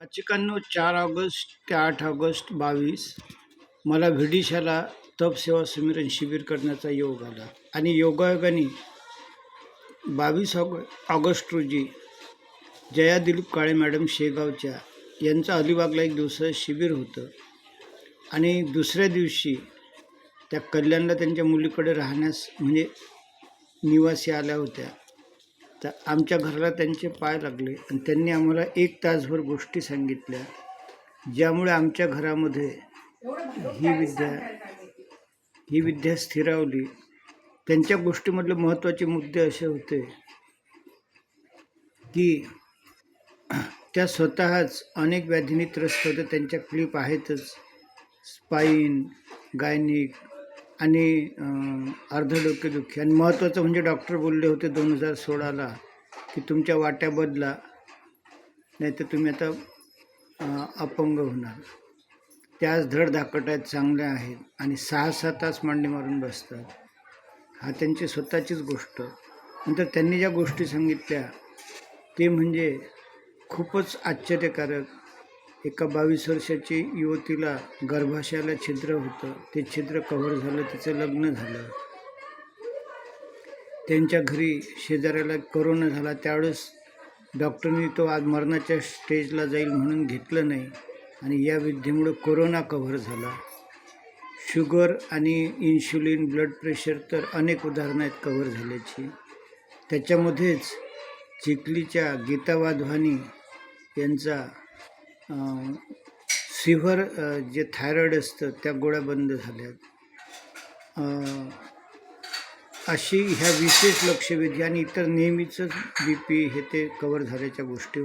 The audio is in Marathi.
वाचिकांनो, 4 ऑगस्ट ते 8 ऑगस्ट 22 मला विदिशाला तप सेवा सुमिरन शिबिर करण्याचा योग आला आणि योगायोगाने 22 ऑगस्ट रोजी जया दिलीप काळे मॅडम शेगावच्या यांचं अलिबागला एक दिवसाचं शिबिर होतं आणि दुसऱ्या दिवशी त्या कल्याणला त्यांच्या मुलीकडे राहण्यास म्हणजे निवासी आल्या होत्या. तर आमच्या घराला त्यांचे पाय लागले आणि त्यांनी आम्हाला 1 तासभर गोष्टी सांगितल्या, ज्यामुळे आमच्या घरामध्ये ही विद्या स्थिरावली. त्यांच्या गोष्टीमधले महत्त्वाचे मुद्दे असे होते की त्या स्वतःच अनेक व्याधींनी त्रस्त होत्या. त्यांच्या क्लिप आहेतच, स्पाईन, गायनिक आणि अर्ध डोकेदुखी. आणि महत्त्वाचं म्हणजे डॉक्टर बोलले होते 2016ला की तुमच्या वाट्या बदला, नाही तर तुम्ही आता अपंग होणार. त्या आज धडधाकट आहेत, चांगल्या आहेत आणि 6-6 तास मांडी मारून बसतात. हा त्यांची स्वतःचीच गोष्ट. नंतर त्यांनी ज्या गोष्टी सांगितल्या ते म्हणजे खूपच आश्चर्यकारक. एका 22 वर्षाची युवतीला गर्भाशयाला छिद्र होतं, ते छिद्र कव्हर झालं, तिचं लग्न झालं. त्यांच्या घरी शेजाऱ्याला कोरोना झाला, त्यावेळेस डॉक्टरनी तो आज मरणाच्या स्टेजला जाईल म्हणून घेतलं नाही आणि या विद्येमुळे कोरोना कव्हर झाला. शुगर आणि इन्शुलिन, ब्लड प्रेशर तर अनेक उदाहरणं आहेत कव्हर झाल्याची. त्याच्यामध्येच चिखलीच्या गीता वाधवानी यांचा सिव्हर जे थायरॉईड असतं त्या गोळ्या बंद झाल्यात. अशी ह्या विशेष लक्षवेधी आणि इतर नेहमीचंच BP हे ते कव्हर झाल्याच्या गोष्टी